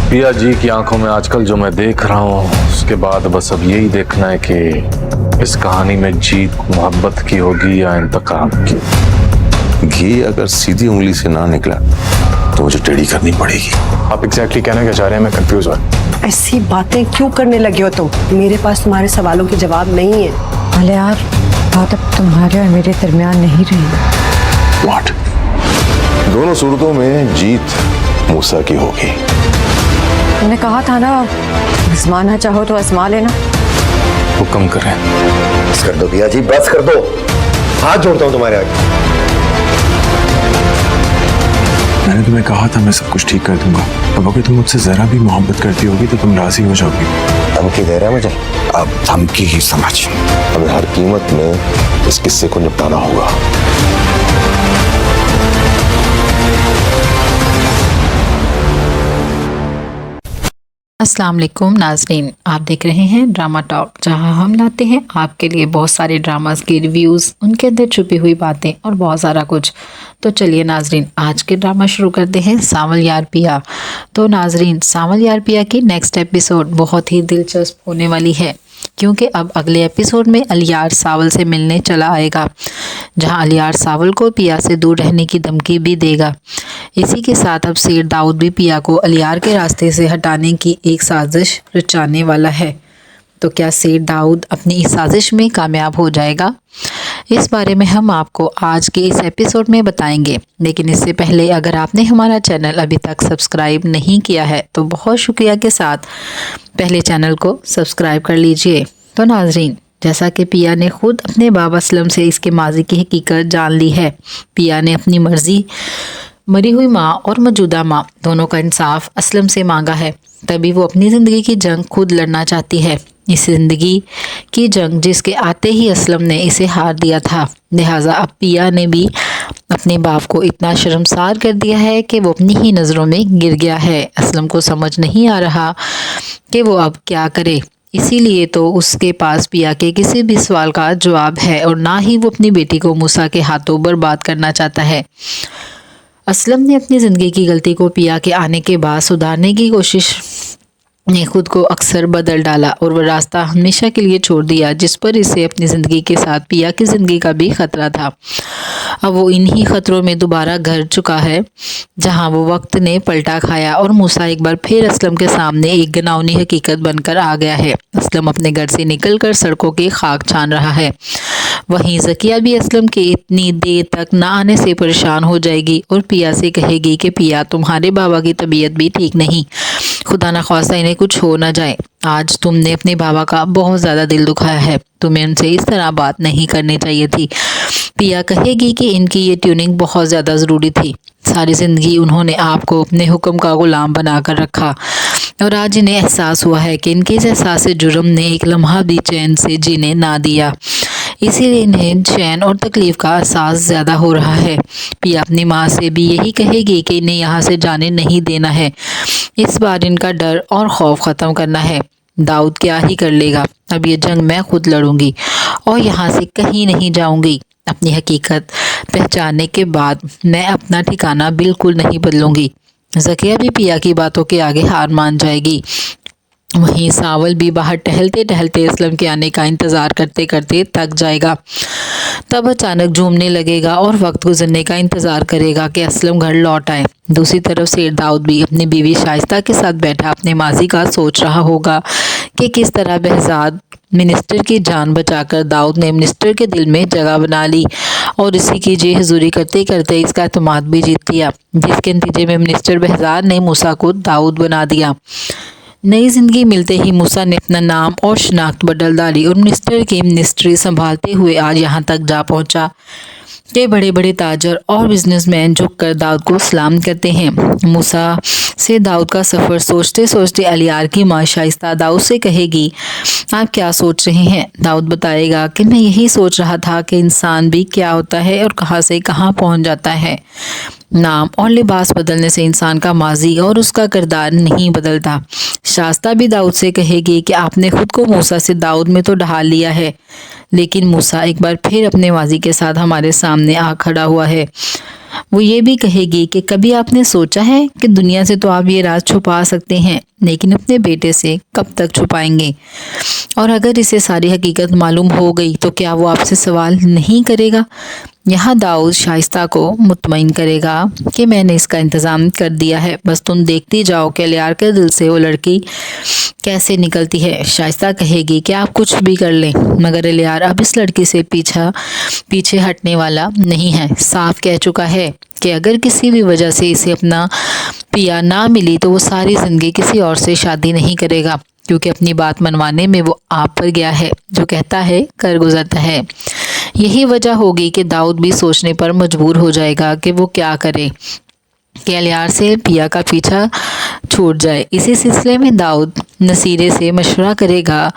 पिया जी की आंखों में आजकल जो मैं देख रहा हूँ उसके बाद बस अब यही देखना है कि इस कहानी में जीत मोहब्बत की होगी या इंतकाम की। घी अगर सीधी उंगली से ना निकला तो मुझे टेढ़ी करनी पड़ेगी। आप एग्जैक्टली कहना क्या चाह रहे हैं? मैं कंफ्यूज हूँ। ऐसी बातें क्यों करने लगे हो तुम? मेरे पास तुम्हारे सवालों के जवाब नहीं है। अरे यार, बात अब तुम्हारे और मेरे दरमियान नहीं रही। What? दोनों सूरतों में जीत मूसा की होगी। मैंने कहा था ना, आजमाना चाहो तो आजमा लेना। हुक्म करें। बस कर दो पिया जी, बस कर दो। हाथ जोड़ता हूँ तुम्हारे आगे। मैंने तुम्हें कहा था मैं सब कुछ ठीक कर दूंगा। अब अगर तुम मुझसे जरा भी मोहब्बत करती होगी तो तुम राजी हो जाओगी। धमकी दे रहा है मुझे? अब धमकी ही समझ, हमें हर कीमत में इस किस्से को निपटाना होगा। अस्सलाम वालेकुम नाज़रीन, आप देख रहे हैं ड्रामा टॉक, जहां हम लाते हैं आपके लिए बहुत सारे ड्रामास के रिव्यूज़, उनके अंदर छुपी हुई बातें और बहुत सारा कुछ। तो चलिए नाज़रीन, आज के ड्रामा शुरू करते हैं सावल यार पिया। तो नाज़रीन, सावल यार पिया की नेक्स्ट एपिसोड बहुत ही दिलचस्प होने वाली है, क्योंकि अब अगले एपिसोड में अलियार सावल से मिलने चला आएगा, जहां अलियार सावल को पिया से दूर रहने की धमकी भी देगा। इसी के साथ अब सेठ दाऊद भी पिया को अलियार के रास्ते से हटाने की एक साजिश रचाने वाला है। तो क्या सेठ दाऊद अपनी इस साजिश में कामयाब हो जाएगा? इस बारे में हम आपको आज के इस एपिसोड में बताएंगे। लेकिन इससे पहले अगर आपने हमारा चैनल अभी तक सब्सक्राइब नहीं किया है तो बहुत शुक्रिया के साथ पहले चैनल को सब्सक्राइब कर लीजिए। तो नाजरीन, जैसा कि पिया ने खुद अपने बाबा असलम से इसके माजी की हकीकत जान ली है, पिया ने अपनी मर्जी मरी हुई माँ और मौजूदा माँ दोनों का इंसाफ असलम से मांगा है। तभी वो अपनी ज़िंदगी की जंग खुद लड़ना चाहती है, इस ज़िंदगी की जंग जिसके आते ही असलम ने इसे हार दिया था। लिहाजा अब पिया ने भी अपने बाप को इतना शर्मसार कर दिया है कि वो अपनी ही नज़रों में गिर गया है। असलम को समझ नहीं आ रहा कि वो अब क्या करे, इसीलिए तो उसके पास पिया के किसी भी सवाल का जवाब है और ना ही वो अपनी बेटी को मूसा के हाथों बर्बाद करना चाहता है। असलम ने अपनी ज़िंदगी की गलती को पिया के आने के बाद सुधारने की कोशिश ने खुद को अक्सर बदल डाला और वह रास्ता हमेशा के लिए छोड़ दिया जिस पर इसे अपनी ज़िंदगी के साथ पिया की ज़िंदगी का भी ख़तरा था। अब वो इन्हीं ख़तरों में दोबारा घर चुका है, जहां वो वक्त ने पलटा खाया और मूसा एक बार फिर असलम के सामने एक घिनौनी हकीकत बनकर आ गया है। असलम अपने घर से निकलकर सड़कों की खाक छान रहा है। वहीं ज़किया भी असलम के इतनी देर तक ना आने से परेशान हो जाएगी और पिया से कहेगी कि पिया, तुम्हारे बाबा की तबीयत भी ठीक नहीं, खुदा ना ख्वास्ता इन्हें कुछ हो ना जाए। आज तुमने अपने बाबा का बहुत ज़्यादा दिल दुखाया है, तुम्हें उनसे इस तरह बात नहीं करनी चाहिए थी। पिया कहेगी कि इनकी ये ट्यूनिंग बहुत ज़्यादा ज़रूरी थी, सारी ज़िंदगी उन्होंने आपको अपने हुक्म का गुलाम बना कर रखा और आज इन्हें एहसास हुआ है कि इनके इस एहसास जुर्म ने एक लम्हा भी चैन से जीने ना दिया, इसीलिए इन्हें चैन और तकलीफ़ का एहसास ज़्यादा हो रहा है। पिया अपनी माँ से भी यही कहेगी कि इन्हें यहाँ से जाने नहीं देना है, इस बार इनका डर और खौफ ख़त्म करना है। दाऊद क्या ही कर लेगा, अब ये जंग मैं खुद लड़ूंगी और यहाँ से कहीं नहीं जाऊंगी। अपनी हकीकत पहचानने के बाद मैं अपना ठिकाना बिल्कुल नहीं बदलूंगी। ज़किया भी पिया की बातों के आगे हार मान जाएगी। वहीं सावल भी बाहर टहलते टहलते असलम के आने का इंतज़ार करते करते थक जाएगा। तब अचानक झूमने लगेगा और वक्त गुजरने का इंतज़ार करेगा कि असलम घर लौट आए। दूसरी तरफ सेठ दाऊद भी अपनी बीवी शाइस्ता के साथ बैठा अपने माजी का सोच रहा होगा कि किस तरह बहजाद मिनिस्टर की जान बचाकर दाऊद ने मिनिस्टर के दिल में जगह बना ली और इसी की जी हजूरी करते करते इसका एतमाद भी जीत लिया, जिसके नतीजे में मिनिस्टर बहजाद ने मूसा को दाऊद बना दिया। नई ज़िंदगी मिलते ही मूसा ने अपना नाम और शनाख्त बदल डाली और मिनिस्टर की मिनिस्ट्री संभालते हुए आज यहाँ तक जा पहुँचा कि बड़े बड़े ताजर और बिजनेसमैन झुककर दाऊद को सलाम करते हैं। मूसा से दाऊद का सफ़र सोचते सोचते अलियार की माँ शाइस्ता दाऊद से कहेगी, आप क्या सोच रहे हैं? दाऊद बताएगा कि मैं यही सोच रहा था कि इंसान भी क्या होता है और कहाँ से कहाँ पहुँच जाता है। नाम और लिबास बदलने से इंसान का माजी और उसका किरदार नहीं बदलता। शास्ता भी दाऊद से कहेगी कि आपने खुद को मूसा से दाऊद में तो ढाल लिया है, लेकिन मूसा एक बार फिर अपने माजी के साथ हमारे सामने आ खड़ा हुआ है। वो ये भी कहेगी कि कभी आपने सोचा है कि दुनिया से तो आप ये राज छुपा सकते हैं, लेकिन अपने बेटे से कब तक छुपाएंगे? और अगर इसे सारी हकीकत मालूम हो गई तो क्या वो आपसे सवाल नहीं करेगा? यहाँ दाऊद शाइस्ता को मुतमईन करेगा कि मैंने इसका इंतज़ाम कर दिया है, बस तुम देखती जाओ कि अलियार के दिल से वो लड़की कैसे निकलती है। शाइस्ता कहेगी कि आप कुछ भी कर लें, मगर अलियार अब इस लड़की से पीछे हटने वाला नहीं है। साफ कह चुका है कि अगर किसी भी वजह से इसे अपना पिया ना मिली तो वो सारी ज़िंदगी किसी और से शादी नहीं करेगा, क्योंकि अपनी बात मनवाने में वो आप पर गया है। जो कहता है कर गुजरता है। यही वजह होगी कि दाऊद भी सोचने पर मजबूर हो जाएगा कि वो क्या करे कि अलियार से पिया का पीछा छूट जाए। इसी सिलसिले में दाऊद नसीरे से मशवरा करेगा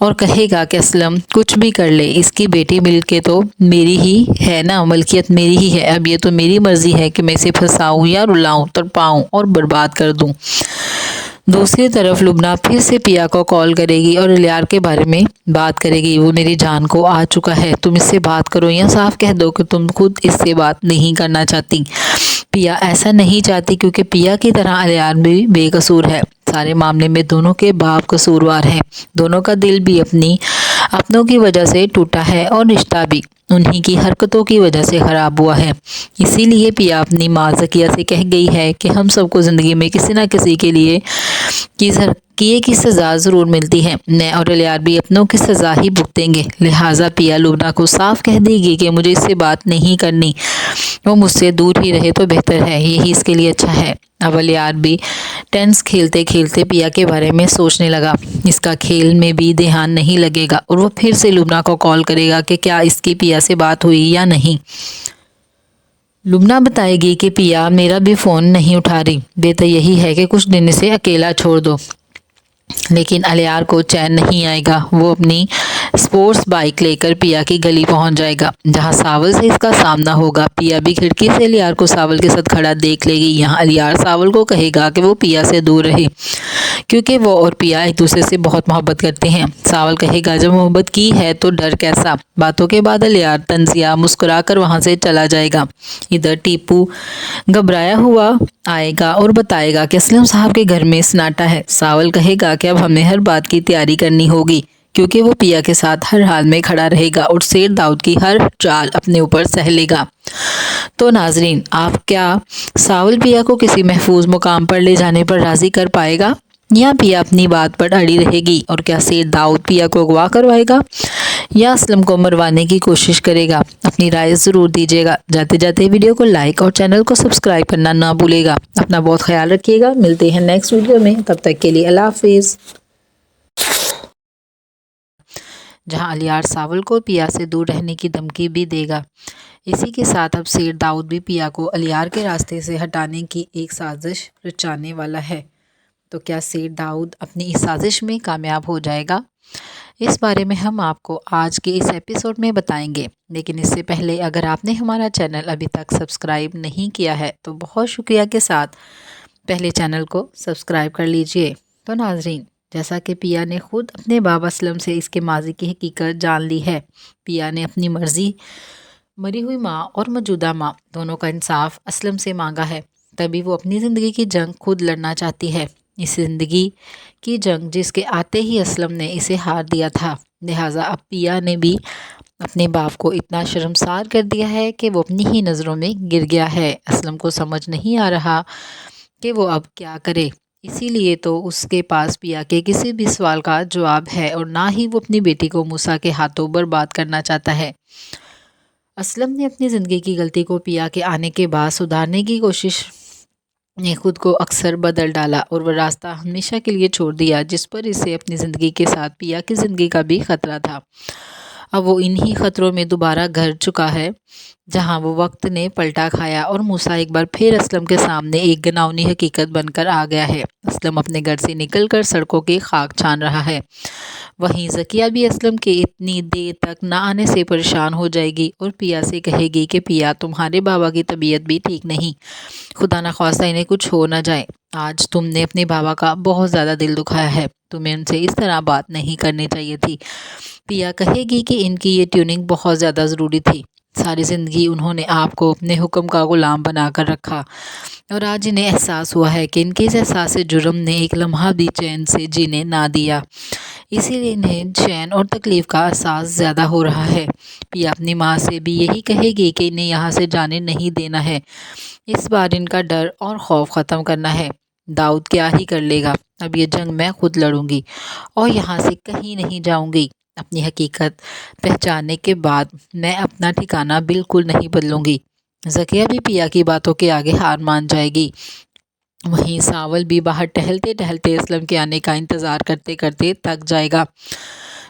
और कहेगा कि असलम कुछ भी कर ले, इसकी बेटी मिल के तो मेरी ही है ना, मलकियत मेरी ही है। अब ये तो मेरी मर्जी है कि मैं इसे फंसाऊं या रुलाऊं, तरपाऊं और बर्बाद कर दूं। दूसरी तरफ लुबना फिर से पिया को कॉल करेगी और अलियार के बारे में बात करेगी। वो मेरी जान को आ चुका है, तुम इससे बात करो या साफ कह दो कि तुम खुद इससे बात नहीं करना चाहती। पिया ऐसा नहीं चाहती क्योंकि पिया की तरह अलियार भी बेकसूर है। सारे मामले में दोनों के बाप कसूरवार हैं। दोनों का दिल भी अपनों की वजह से टूटा है और रिश्ता भी उन्हीं की हरकतों की वजह से ख़राब हुआ है। इसीलिए पिया अपनी माँ ज़किया से कह गई है कि हम सबको ज़िंदगी में किसी न किसी के लिए किए की सज़ा ज़रूर मिलती है। मैं और अलियार भी अपनों की सज़ा ही भुगतेंगे। लिहाजा पिया लुबना को साफ कह देगी कि मुझे इससे बात नहीं करनी, वो मुझसे दूर ही रहे तो बेहतर है, यही इसके लिए अच्छा है। अब अलियार भी टेंस खेलते खेलते पिया के बारे में सोचने लगा। इसका खेल में भी ध्यान नहीं लगेगा और वो फिर से लुबना को कॉल करेगा कि क्या इसकी पिया से बात हुई या नहीं। लुबना बताएगी कि पिया मेरा भी फ़ोन नहीं उठा रही, बेहतर यही है कि कुछ दिन इसे अकेला छोड़ दो। लेकिन अलियार को चैन नहीं आएगा। वो अपनी स्पोर्ट्स बाइक लेकर पिया की गली पहुंच जाएगा, जहां सावल से इसका सामना होगा। पिया भी खिड़की से अलियार को सावल के साथ खड़ा देख लेगी। यहाँ अलियार सावल को कहेगा कि वो पिया से दूर रहे, क्योंकि वो और पिया एक दूसरे से बहुत मोहब्बत करते हैं। सावल कहेगा जब मोहब्बत की है तो डर कैसा। बातों के बाद अलियार तंजिया मुस्कुरा कर वहाँ से चला जाएगा। इधर टीपू घबराया हुआ आएगा और बताएगा कि असलम साहब के घर में सन्नाटा है। सावल कहेगा कि अब हमें हर बात की तैयारी करनी होगी, क्योंकि वो पिया के साथ हर हाल में खड़ा रहेगा और शेर दाऊद की हर चाल अपने ऊपर सह लेगा। तो नाजरीन, आप क्या सावल पिया को किसी महफूज मुकाम पर ले जाने पर राज़ी कर पाएगा या पिया अपनी बात पर अड़ी रहेगी? और क्या शेर दाऊद पिया को अगवा करवाएगा या असलम को मरवाने की कोशिश करेगा? अपनी राय ज़रूर दीजिएगा। जाते जाते वीडियो को लाइक और चैनल को सब्सक्राइब करना ना भूलेगा। अपना बहुत ख्याल रखिएगा। मिलते हैं नेक्स्ट वीडियो में, तब तक के लिए अल्लाह हाफिज़। जहां अलियार सावल को पिया से दूर रहने की धमकी भी देगा। इसी के साथ अब शेर दाऊद भी पिया को अलियार के रास्ते से हटाने की एक साजिश रचाने वाला है। तो क्या शेर दाऊद अपनी इस साजिश में कामयाब हो जाएगा? इस बारे में हम आपको आज के इस एपिसोड में बताएंगे। लेकिन इससे पहले अगर आपने हमारा चैनल अभी तक सब्सक्राइब नहीं किया है तो बहुत शुक्रिया के साथ पहले चैनल को सब्सक्राइब कर लीजिए। तो नाजरीन, जैसा कि पिया ने खुद अपने बाबा असलम से इसके माजी की हकीकत जान ली है। पिया ने अपनी मर्जी मरी हुई माँ और मौजूदा माँ दोनों का इंसाफ असलम से मांगा है। तभी वो अपनी ज़िंदगी की जंग खुद लड़ना चाहती है। इस ज़िंदगी की जंग जिसके आते ही असलम ने इसे हार दिया था। लिहाजा अब पिया ने भी अपने बाप को इतना शर्मसार कर दिया है कि वो अपनी ही नज़रों में गिर गया है। असलम को समझ नहीं आ रहा कि वो अब क्या करे। इसीलिए तो उसके पास पिया के किसी भी सवाल का जवाब है और ना ही वो अपनी बेटी को मूसा के हाथों बर्बाद करना चाहता है। असलम ने अपनी ज़िंदगी की गलती को पिया के आने के बाद सुधारने की कोशिश ने खुद को अक्सर बदल डाला और वह रास्ता हमेशा के लिए छोड़ दिया जिस पर इसे अपनी ज़िंदगी के साथ पिया की ज़िंदगी का भी ख़तरा था। अब वो इन्हीं ख़तरों में दोबारा घर चुका है जहां वो वक्त ने पलटा खाया और मूसा एक बार फिर असलम के सामने एक घिनौनी हकीकत बनकर आ गया है। असलम अपने घर से निकलकर सड़कों की खाक छान रहा है। वहीं ज़किया भी असलम के इतनी देर तक ना आने से परेशान हो जाएगी और पिया से कहेगी कि पिया तुम्हारे बाबा की तबीयत भी ठीक नहीं, खुदा न ख्वास्ता इन्हें कुछ हो ना जाए। आज तुमने अपने बाबा का बहुत ज़्यादा दिल दुखाया है, तुम्हें उनसे इस तरह बात नहीं करनी चाहिए थी। पिया कहेगी कि इनकी ये ट्यूनिंग बहुत ज़्यादा ज़रूरी थी। ساری زندگی انہوں نے آپ کو اپنے حکم کا غلام بنا کر رکھا اور آج انہیں احساس ہوا ہے کہ ان کے اس احساس جرم نے ایک لمحہ بھی چین سے جینے نہ دیا، اسی لیے انہیں چین اور تکلیف کا احساس زیادہ ہو رہا ہے۔ پیا اپنی ماں سے بھی یہی کہے گی کہ انہیں یہاں سے جانے نہیں دینا ہے، اس بار ان کا ڈر اور خوف ختم کرنا ہے۔ داؤد کیا ہی کر لے گا، اب یہ جنگ میں خود لڑوں گی اور یہاں سے کہیں نہیں جاؤں گی۔ اپنی حقیقت پہچاننے کے بعد میں اپنا ٹھکانہ بالکل نہیں بدلوں گی۔ ذکیہ بھی پیا کی باتوں کے آگے ہار مان جائے گی۔ وہیں ساول بھی باہر ٹہلتے ٹہلتے اسلم کے آنے کا انتظار کرتے کرتے تھک جائے گا،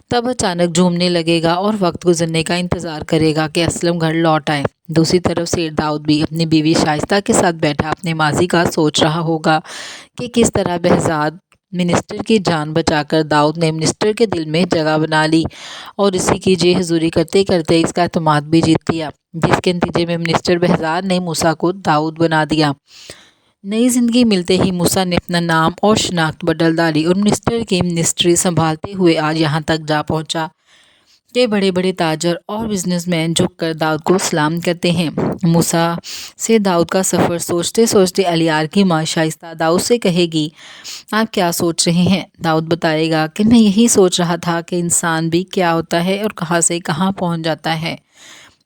تب اچانک جھومنے لگے گا اور وقت گزرنے کا انتظار کرے گا کہ اسلم گھر لوٹ آئے۔ دوسری طرف سیر داؤد بھی اپنی بیوی شائستہ کے ساتھ بیٹھا اپنے ماضی کا سوچ رہا ہوگا کہ کس طرح بہزاد منسٹر کی جان بچا کر داؤد نے منسٹر کے دل میں جگہ بنا لی اور اسی کی جے حضوری کرتے کرتے اس کا اعتماد بھی جیت لیا، جس کے نتیجے میں منسٹر بہزاد نے موسیٰ کو داؤد بنا دیا۔ نئی زندگی ملتے ہی موسیٰ نے اپنا نام اور شناخت بدل ڈالی اور منسٹر کی منسٹری سنبھالتے ہوئے آج یہاں تک جا پہنچا کہ بڑے بڑے تاجر اور بزنس مین جھک کر داؤد کو سلام کرتے ہیں۔ موسیٰ سے داؤد کا سفر سوچتے سوچتے الیار کی ماں شائستہ داؤد سے کہے گی، آپ کیا سوچ رہے ہیں؟ داؤد بتائے گا کہ میں یہی سوچ رہا تھا کہ انسان بھی کیا ہوتا ہے اور کہاں سے کہاں پہنچ جاتا ہے۔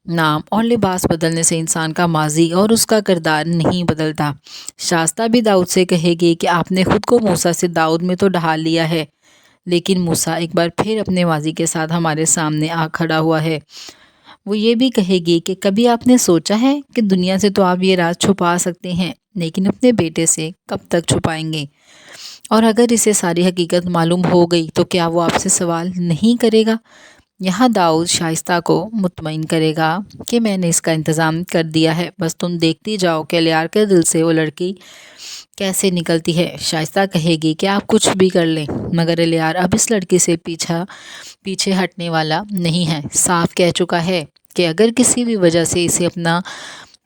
نام اور لباس بدلنے سے انسان کا ماضی اور اس کا کردار نہیں بدلتا۔ شائستہ بھی داؤد سے کہے گی کہ آپ نے خود کو موسیٰ سے داؤد میں تو ڈھال لیا ہے، لیکن موسیٰ ایک بار پھر اپنے ماضی کے ساتھ ہمارے سامنے آ کھڑا ہوا ہے۔ وہ یہ بھی کہے گی کہ کبھی آپ نے سوچا ہے کہ دنیا سے تو آپ یہ راز چھپا سکتے ہیں، لیکن اپنے بیٹے سے کب تک چھپائیں گے؟ اور اگر اسے ساری حقیقت معلوم ہو گئی تو کیا وہ آپ سے سوال نہیں کرے گا؟ یہاں داؤد شائستہ کو مطمئن کرے گا کہ میں نے اس کا انتظام کر دیا ہے، بس تم دیکھتی جاؤ کہ الیار کے دل سے وہ لڑکی کیسے نکلتی ہے۔ شائستہ کہے گی کہ آپ کچھ بھی کر لیں مگر الیار اب اس لڑکی سے پیچھے ہٹنے والا نہیں ہے، صاف کہہ چکا ہے کہ اگر کسی بھی وجہ سے اسے اپنا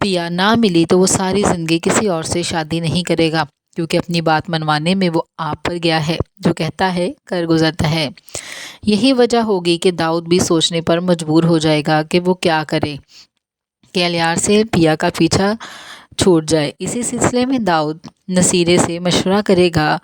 پیا نہ ملی تو وہ ساری زندگی کسی اور سے شادی نہیں کرے گا، کیونکہ اپنی بات منوانے میں وہ آپ پر گیا ہے، جو کہتا ہے کر گزرتا ہے۔ یہی وجہ ہوگی کہ داؤد بھی سوچنے پر مجبور ہو جائے گا کہ وہ کیا کرے کہ الیار سے پیا کا پیچھا چھوٹ جائے۔ اسی سلسلے میں داؤد نصیرے سے مشورہ کرے گا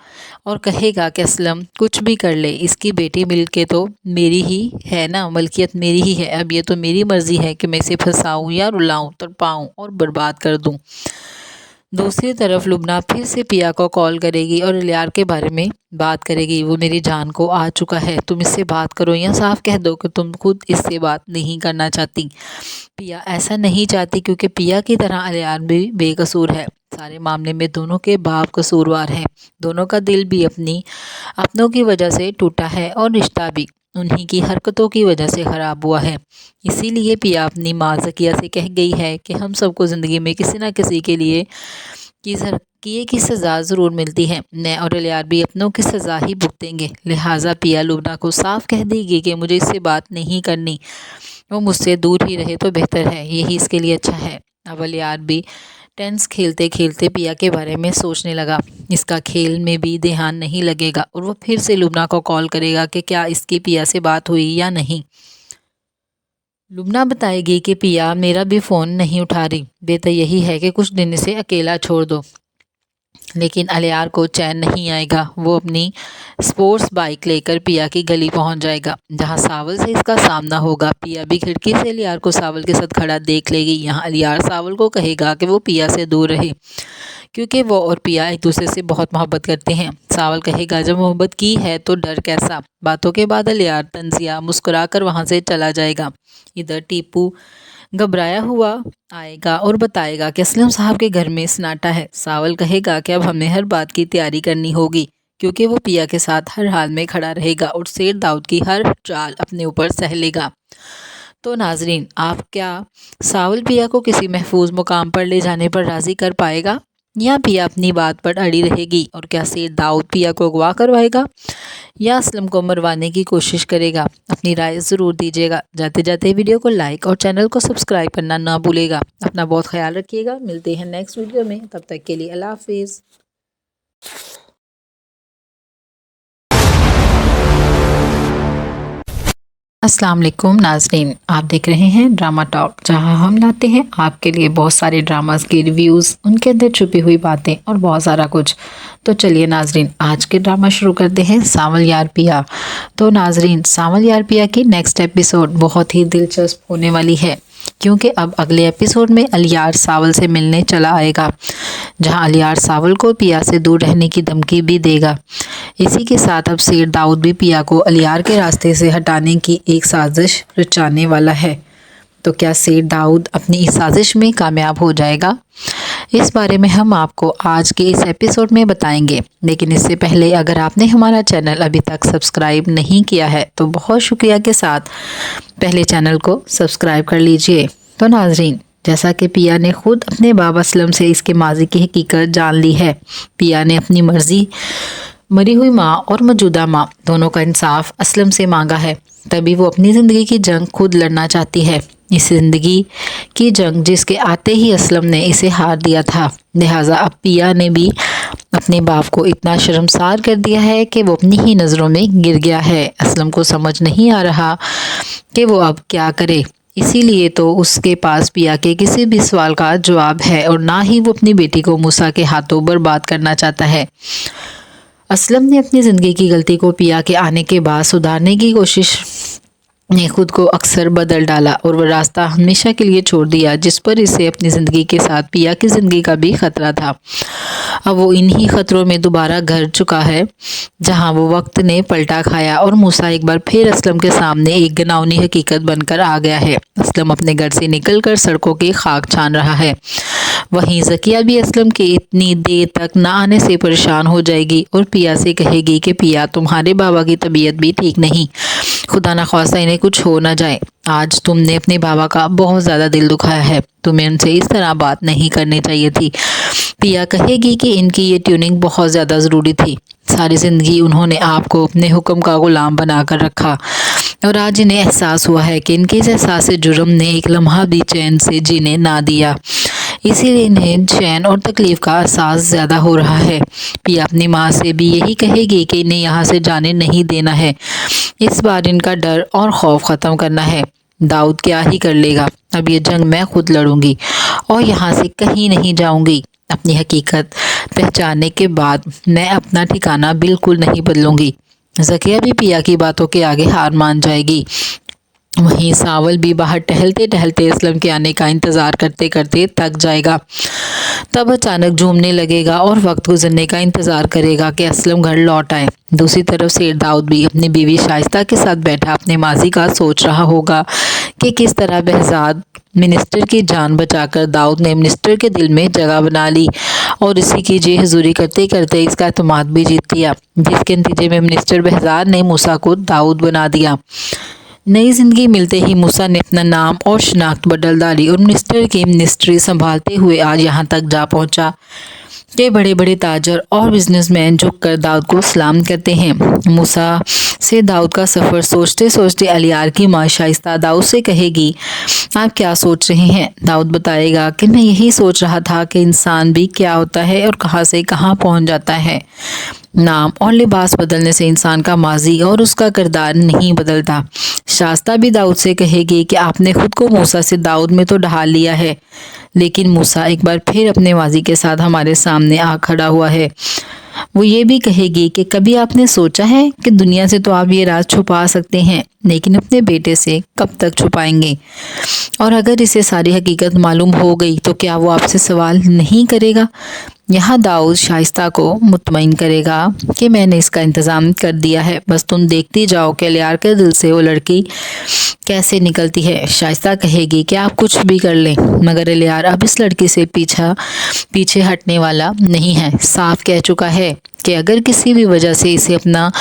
اور کہے گا کہ اسلم کچھ بھی کر لے، اس کی بیٹی مل کے تو میری ہی ہے نا، ملکیت میری ہی ہے، اب یہ تو میری مرضی ہے کہ میں اسے پھنساؤں یا رلاؤں، تڑپاؤں اور برباد کر دوں۔ دوسری طرف لبنہ پھر سے پیا کو کال کرے گی اور الیار کے بارے میں بات کرے گی۔ وہ میری جان کو آ چکا ہے، تم اس سے بات کرو یا صاف کہہ دو کہ تم خود اس سے بات نہیں کرنا چاہتی۔ پیا ایسا نہیں چاہتی کیونکہ پیا کی طرح الیار بھی بے قصور ہے، سارے معاملے میں دونوں کے باپ قصوروار ہیں، دونوں کا دل بھی اپنوں کی وجہ سے ٹوٹا ہے اور رشتہ بھی انہی کی حرکتوں کی وجہ سے خراب ہوا ہے۔ اسی لیے پیا اپنی ماں ذکیہ سے کہہ گئی ہے کہ ہم سب کو زندگی میں کسی نہ کسی کے لیے کیے کی سزا ضرور ملتی ہے، میں اور الیار بھی اپنوں کی سزا ہی بھگتیں گے، لہٰذا پیا لبنہ کو صاف کہہ دے گی کہ مجھے اس سے بات نہیں کرنی، وہ مجھ سے دور ہی رہے تو بہتر ہے، یہی اس کے لیے اچھا ہے۔ اب الیار بھی ٹینس کھیلتے کھیلتے پیا کے بارے میں سوچنے لگا، اس کا کھیل میں بھی دھیان نہیں لگے گا اور وہ پھر سے لبنہ کو کال کرے گا کہ کیا اس کی پیا سے بات ہوئی یا نہیں۔ لبنہ بتائے گی کہ پیا میرا بھی فون نہیں اٹھا رہی، بہتر یہی ہے کہ کچھ دن اسے اکیلا چھوڑ دو۔ لیکن الیار کو چین نہیں آئے گا، وہ اپنی اسپورٹس بائک لے کر پیا کی گلی پہنچ جائے گا جہاں ساول سے اس کا سامنا ہوگا۔ پیا بھی کھڑکی سے الیار کو ساول کے ساتھ کھڑا دیکھ لے گی۔ یہاں الیار ساول کو کہے گا کہ وہ پیا سے دور رہے کیونکہ وہ اور پیا ایک دوسرے سے بہت محبت کرتے ہیں۔ ساول کہے گا جب محبت کی ہے تو ڈر کیسا؟ باتوں کے بعد الیار طنزیہ مسکرا کر وہاں سے چلا جائے گا۔ ادھر ٹیپو گھبرایا ہوا آئے گا اور بتائے گا کہ اسلم صاحب کے گھر میں سناٹا ہے۔ ساول کہے گا کہ اب ہمیں ہر بات کی تیاری کرنی ہوگی کیونکہ وہ پیا کے ساتھ ہر حال میں کھڑا رہے گا اور سیر داؤد کی ہر چال اپنے اوپر سہ لے گا۔ تو ناظرین، آپ کیا ساول پیا کو کسی محفوظ مقام پر لے جانے پر راضی کر پائے گا یا پیا اپنی بات پر اڑی رہے گی؟ اور کیا سیر داؤد پیا کو اغوا کروائے گا یا اسلم کو مروانے کی کوشش کرے گا؟ اپنی رائے ضرور دیجیے گا۔ جاتے جاتے ویڈیو کو لائک اور چینل کو سبسکرائب کرنا نہ بھولے گا۔ اپنا بہت خیال رکھیے گا، ملتے ہیں نیکسٹ ویڈیو میں، تب تک کے لیے اللہ حافظ۔ अस्सलाम वालेकुम नाजरीन, आप देख रहे हैं ड्रामा टॉक, जहां हम लाते हैं आपके लिए बहुत सारे ड्रामास के रिव्यूज़, उनके अंदर छुपी हुई बातें और बहुत सारा कुछ। तो चलिए नाजरीन, आज के ड्रामा शुरू करते हैं सावल यार पिया। तो नाजरीन, सावल यार पिया की नेक्स्ट एपिसोड बहुत ही दिलचस्प होने वाली है, क्योंकि अब अगले एपिसोड में अलियार सावल से मिलने चला आएगा, जहां अलियार सावल को पिया से दूर रहने की धमकी भी देगा। इसी के साथ अब सेठ दाऊद भी पिया को अलियार के रास्ते से हटाने की एक साजिश रचाने वाला है। तो क्या सेठ दाऊद अपनी इस साजिश में कामयाब हो जाएगा? इस बारे में हम आपको आज के इस एपिसोड में बताएंगे। लेकिन इससे पहले अगर आपने हमारा चैनल अभी तक सब्सक्राइब नहीं किया है तो बहुत शुक्रिया के साथ पहले चैनल को सब्सक्राइब कर लीजिए। तो नाजरीन, जैसा कि पिया ने खुद अपने बाबा असलम से इसके माजी की हकीकत जान ली है, पिया ने अपनी मर्जी मरी हुई माँ और मौजूदा माँ दोनों का इंसाफ असलम से मांगा है। तभी वो अपनी ज़िंदगी की जंग खुद लड़ना चाहती है, इस ज़िंदगी की जंग जिसके आते ही असलम ने इसे हार दिया था। लिहाजा अब पिया ने भी अपने बाप को इतना शर्मसार कर दिया है कि वो अपनी ही नज़रों में गिर गया है। असलम को समझ नहीं आ रहा कि वो अब क्या करे, इसीलिए तो उसके पास पिया के किसी भी सवाल का जवाब है और ना ही वो अपनी बेटी को मूसा के हाथों बर्बाद करना चाहता है। असलम ने अपनी ज़िंदगी की गलती को पिया के आने के बाद सुधारने की कोशिश ने खुद को अक्सर बदल डाला और वह रास्ता हमेशा के लिए छोड़ दिया जिस पर इसे अपनी ज़िंदगी के साथ पिया की ज़िंदगी का भी ख़तरा था। अब वो इन्हीं ख़तरों में दोबारा घर चुका है, जहां वो वक्त ने पलटा खाया और मूसा एक बार फिर असलम के सामने एक घिनौनी हकीकत बनकर आ गया है। असलम अपने घर से निकलकर सड़कों की खाक छान रहा है। वहीं ज़किया भी असलम के इतनी देर तक ना आने से परेशान हो जाएगी और पिया से कहेगी कि पिया, तुम्हारे बाबा की तबीयत भी ठीक नहीं, खुदा ना ख्वास्ता इन्हें कुछ हो ना जाए। आज तुमने अपने बाबा का बहुत ज़्यादा दिल दुखाया है, तुम्हें उनसे इस तरह बात नहीं करनी चाहिए थी। पिया कहेगी कि इनकी ये ट्यूनिंग बहुत ज़्यादा ज़रूरी थी, सारी ज़िंदगी उन्होंने आपको अपने हुक्म का गुलाम बना कर रखा और आज इन्हें एहसास हुआ है कि इनके इस एहसास जुर्म ने एक लम्हा भी चैन से जीने ना दिया, इसीलिए इन्हें चैन और तकलीफ़ का एहसास ज़्यादा हो रहा है। पिया अपनी माँ से भी यही कहेगी कि इन्हें यहाँ से जाने नहीं देना है, इस बार इनका डर और खौफ ख़त्म करना है। दाऊद क्या ही कर लेगा, अब ये जंग मैं खुद लड़ूंगी और यहाँ से कहीं नहीं जाऊंगी। अपनी हकीकत पहचानने के बाद मैं अपना ठिकाना बिल्कुल नहीं बदलूंगी। ज़किया भी पिया की बातों के आगे हार मान जाएगी। वहीं सावल भी बाहर टहलते टहलते असलम के आने का इंतज़ार करते करते थक जाएगा। तब अचानक झूमने लगेगा और वक्त गुजरने का इंतज़ार करेगा कि असलम घर लौट आए। दूसरी तरफ सेठ दाऊद भी अपनी बीवी शाइस्ता के साथ बैठा अपने माजी का सोच रहा होगा कि किस तरह बहजाद मिनिस्टर की जान बचाकर दाऊद ने मिनिस्टर के दिल में जगह बना ली और इसी की जी हजूरी करते करते इसका एतमाद भी जीत लिया, जिसके नतीजे में मिनिस्टर बहजाद ने मूसा को दाऊद बना दिया। नई ज़िंदगी मिलते ही मूसा ने अपना नाम और शनाख्त बदल डाली और मिनिस्टर की मिनिस्ट्री संभालते हुए आज यहाँ तक जा पहुँचा कि बड़े बड़े ताजर और बिजनेसमैन झुककर दाऊद को सलाम करते हैं। मूसा से दाऊद का सफ़र सोचते सोचते अलियार की माँ शाइस्ता दाऊद से कहेगी, आप क्या सोच रहे हैं? दाऊद बताएगा कि मैं यही सोच रहा था कि इंसान भी क्या होता है और कहाँ से कहाँ पहुँच जाता है। नाम और लिबास बदलने से इंसान का माजी और उसका किरदार नहीं बदलता। शाइस्ता भी दाऊद से कहेगी कि आपने खुद को मूसा से दाऊद में तो ढाल लिया है, लेकिन मूसा एक बार फिर अपने माजी के साथ हमारे सामने आ खड़ा हुआ है। वो ये भी कहेगी कि कभी आपने सोचा है कि दुनिया से तो आप ये राज छुपा सकते हैं, लेकिन अपने बेटे से कब तक छुपाएंगे? और अगर इसे सारी हकीकत मालूम हो गई तो क्या वो आपसे सवाल नहीं करेगा? यहाँ दाऊद शाइस्ता को मुतमईन करेगा कि मैंने इसका इंतज़ाम कर दिया है, बस तुम देखती जाओ कि अलियार के दिल से वो लड़की कैसे निकलती है। शाइस्ता कहेगी कि आप कुछ भी कर लें, मगर अलियार अब इस लड़की से पीछे हटने वाला नहीं है। साफ कह चुका है कि अगर किसी भी वजह से इसे अपना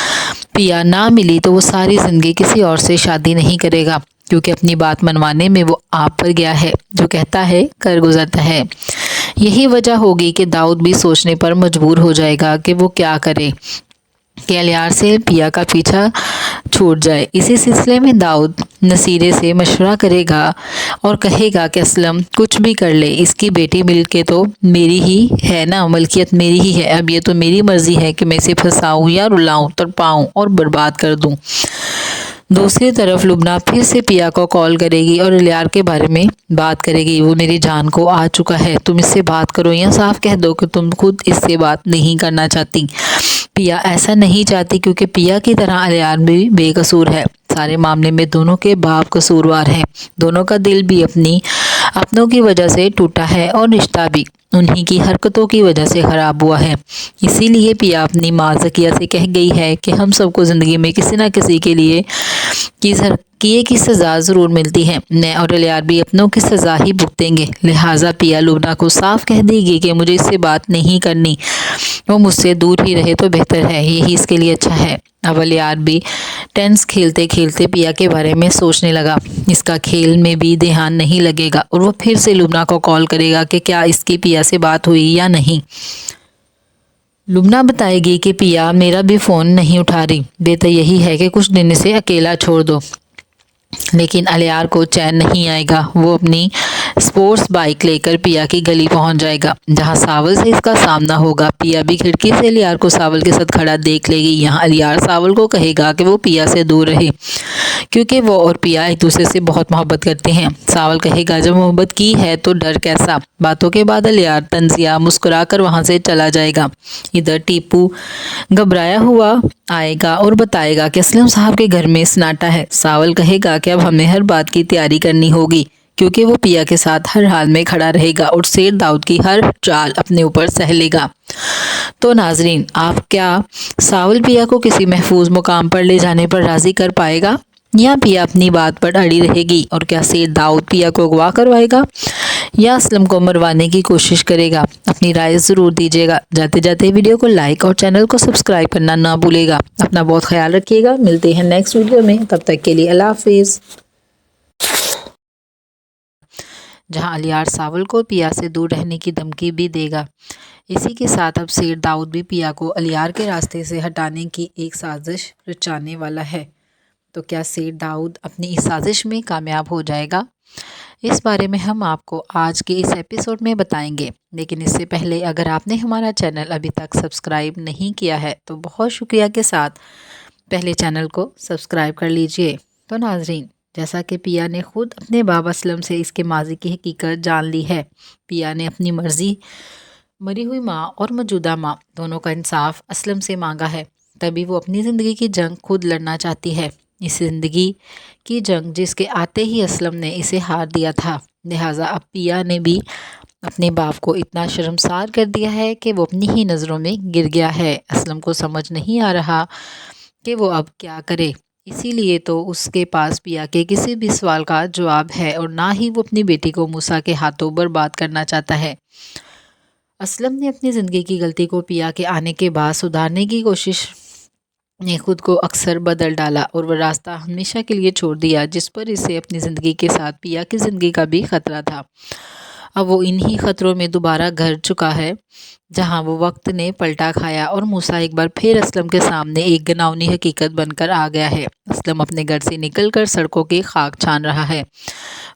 पिया ना मिली तो वो सारी ज़िंदगी किसी और से शादी नहीं करेगा, क्योंकि अपनी बात मनवाने में वो आप पर गया है, जो कहता है कर गुजरता है। यही वजह होगी कि दाऊद भी सोचने पर मजबूर हो जाएगा कि वो क्या करे कि अलियार से पिया का पीछा छूट जाए। इसी सिलसिले में दाऊद नसीरे से मशवरा करेगा और कहेगा कि असलम कुछ भी कर ले, इसकी बेटी मिल के तो मेरी ही है ना, मलकियत मेरी ही है। अब ये तो मेरी मर्ज़ी है कि मैं इसे फंसाऊँ या रुलाऊँ, तड़पाऊँ और बर्बाद कर दूँ। दूसरी तरफ लुबना फिर से पिया को कॉल करेगी और अलियार के बारे में बात करेगी। वो मेरी जान को आ चुका है, तुम इससे बात करो या साफ कह दो कि तुम खुद इससे बात नहीं करना चाहती। पिया ऐसा नहीं चाहती क्योंकि पिया की तरह अलियार भी बेकसूर है। सारे मामले में दोनों के बाप कसूरवार हैं। दोनों का दिल भी अपनों की वजह से टूटा है और रिश्ता भी उन्हीं की हरकतों की वजह से ख़राब हुआ है। इसीलिए पिया अपनी माँ ज़किया से कह गई है कि हम सबको ज़िंदगी में किसी न किसी के लिए किए की सज़ा ज़रूर मिलती है। मैं और अलियार भी अपनों की सज़ा ही भुगतेंगे। लिहाजा पिया लुबना को साफ कह देगी कि मुझे इससे बात नहीं करनी, वो मुझसे दूर ही रहे तो बेहतर है, यही इसके लिए अच्छा है। अब अलियार भी टेंस खेलते खेलते पिया के बारे में सोचने लगा। इसका खेल में भी ध्यान नहीं लगेगा और वो फिर से लुबना को कॉल करेगा कि क्या इसकी पिया से बात हुई या नहीं। लुबना बताएगी कि पिया मेरा भी फ़ोन नहीं उठा रही, बेहतर यही है कि कुछ दिन इसे अकेला छोड़ दो। लेकिन अलियार को चैन नहीं आएगा। वो अपनी स्पोर्ट्स बाइक लेकर पिया की गली पहुंच जाएगा जहां सावल से इसका सामना होगा। पिया भी खिड़की से अलियार को सावल के साथ खड़ा देख लेगी। यहाँ अलियार सावल को कहेगा कि वो पिया से दूर रहे क्योंकि वो और पिया एक दूसरे से बहुत मोहब्बत करते हैं। सावल कहेगा जब मोहब्बत की है तो डर कैसा। बातों के बाद अलियार तंजिया मुस्कुरा कर वहाँ से चला जाएगा। इधर टीपू घबराया हुआ आएगा और बताएगा कि असलम साहब के घर में सन्नाटा है। सावल कहेगा कि अब हमें हर बात की तैयारी करनी होगी क्योंकि वो पिया के साथ हर हाल में खड़ा रहेगा और शेर दाऊद की हर चाल अपने ऊपर सह लेगा। तो नाजरीन, आप क्या सावल पिया को किसी महफूज मुकाम पर ले जाने पर राज़ी कर पाएगा या पिया अपनी बात पर अड़ी रहेगी? और क्या शेर दाऊद पिया को अगवा करवाएगा या असलम को मरवाने की कोशिश करेगा? अपनी राय ज़रूर दीजिएगा। जाते जाते वीडियो को लाइक और चैनल को सब्सक्राइब करना ना भूलेगा। अपना बहुत ख्याल रखिएगा। मिलते हैं नेक्स्ट वीडियो में, तब तक के लिए अल्लाह हाफिज़। जहां अलियार सावल को पिया से दूर रहने की धमकी भी देगा। इसी के साथ अब शेर दाऊद भी पिया को अलियार के रास्ते से हटाने की एक साजिश रचाने वाला है। तो क्या शेर दाऊद अपनी इस साजिश में कामयाब हो जाएगा? इस बारे में हम आपको आज के इस एपिसोड में बताएंगे। लेकिन इससे पहले अगर आपने हमारा चैनल अभी तक सब्सक्राइब नहीं किया है तो बहुत शुक्रिया के साथ पहले चैनल को सब्सक्राइब कर लीजिए। तो नाजरीन, जैसा कि पिया ने खुद अपने बाबा असलम से इसके माजी की हकीकत जान ली है। पिया ने अपनी मर्जी मरी हुई माँ और मौजूदा माँ दोनों का इंसाफ असलम से मांगा है। तभी वो अपनी ज़िंदगी की जंग खुद लड़ना चाहती है। इस ज़िंदगी की जंग जिसके आते ही असलम ने इसे हार दिया था। लिहाजा अब पिया ने भी अपने बाप को इतना शर्मसार कर दिया है कि वो अपनी ही नज़रों में गिर गया है। असलम को समझ नहीं आ रहा कि वो अब क्या करे। इसीलिए तो उसके पास पिया के किसी भी सवाल का जवाब है और ना ही वो अपनी बेटी को मूसा के हाथों बर्बाद करना चाहता है। असलम ने अपनी ज़िंदगी की गलती को पिया के आने के बाद सुधारने की कोशिश ने खुद को अक्सर बदल डाला और वह रास्ता हमेशा के लिए छोड़ दिया जिस पर इसे अपनी ज़िंदगी के साथ पिया की ज़िंदगी का भी ख़तरा था। अब वो इन्हीं ख़तरों में दोबारा घर चुका है जहां वो वक्त ने पलटा खाया और मूसा एक बार फिर असलम के सामने एक घिनौनी हकीकत बनकर आ गया है। असलम अपने घर से निकलकर सड़कों की खाक छान रहा है।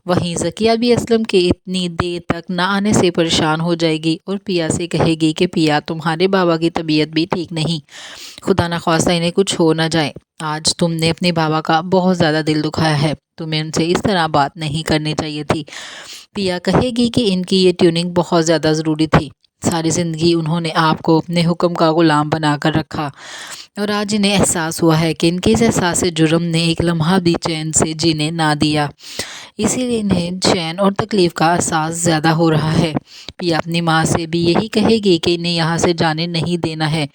वहीं ज़किया भी असलम के इतनी देर तक ना आने से परेशान हो जाएगी और पिया से कहेगी कि पिया तुम्हारे बाबा की तबीयत भी ठीक नहीं, खुदा न ख्वास्ता इन्हें कुछ हो ना जाए। आज तुमने अपने बाबा का बहुत ज़्यादा दिल दुखाया है, तुम्हें उनसे इस तरह बात नहीं करनी चाहिए थी। पिया कहेगी कि इनकी ये ट्यूनिंग बहुत ज़्यादा ज़रूरी थी। सारी ज़िंदगी उन्होंने आपको अपने हुक्म का गुलाम बनाकर रखा और आज इन्हें एहसास हुआ है कि इनके इस एहसास जुर्म ने एक लम्हा भी चैन से जीने ना दिया। इसीलिए इन्हें चैन और तकलीफ़ का एहसास ज़्यादा हो रहा है। पिया अपनी माँ से भी यही कहेगी कि इन्हें यहाँ से जाने नहीं देना है।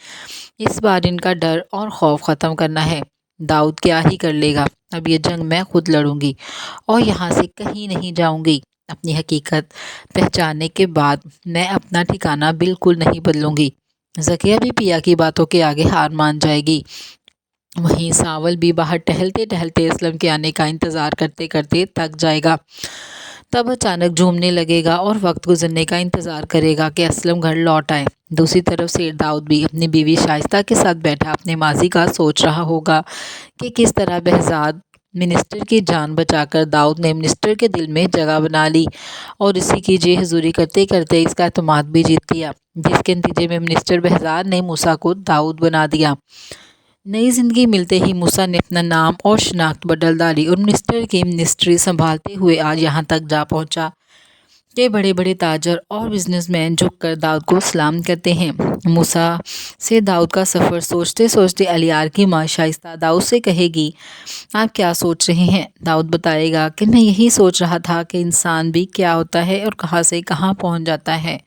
इस बार इनका डर और खौफ ख़त्म करना है। दाऊद क्या ही कर लेगा, अब ये जंग मैं खुद लड़ूंगी और यहाँ से कहीं नहीं जाऊंगी। अपनी हकीकत पहचानने के बाद मैं अपना ठिकाना बिल्कुल नहीं बदलूंगी। ज़किया भी पिया की बातों के आगे हार मान जाएगी। वहीं सावल भी बाहर टहलते टहलते असलम के आने का इंतज़ार करते करते थक जाएगा। तब अचानक झूमने लगेगा और वक्त गुजरने का इंतज़ार करेगा कि असलम घर लौट आए। दूसरी तरफ शेर दाऊद भी अपनी बीवी शाइस्ता के साथ बैठा अपने माजी का सोच रहा होगा कि किस तरह बहजाद मिनिस्टर की जान बचाकर दाऊद ने मिनिस्टर के दिल में जगह बना ली और इसी की जी हजूरी करते करते इसका एतमाद भी जीत लिया, जिसके नतीजे में मिनिस्टर बहजाद ने मूसा को दाऊद बना दिया। नई ज़िंदगी मिलते ही मूसा ने अपना नाम और शनाख्त बदल डाली और मिनिस्टर की मिनिस्ट्री संभालते हुए आज यहाँ तक जा पहुँचा कि बड़े बड़े ताजर और बिजनेसमैन झुककर दाऊद को सलाम करते हैं। मूसा से दाऊद का सफ़र सोचते सोचते अलियार की माँ शाइस्ता दाऊद से कहेगी, आप क्या सोच रहे हैं? दाऊद बताएगा कि मैं यही सोच रहा था कि इंसान भी क्या होता है और कहाँ से कहाँ पहुँच जाता है।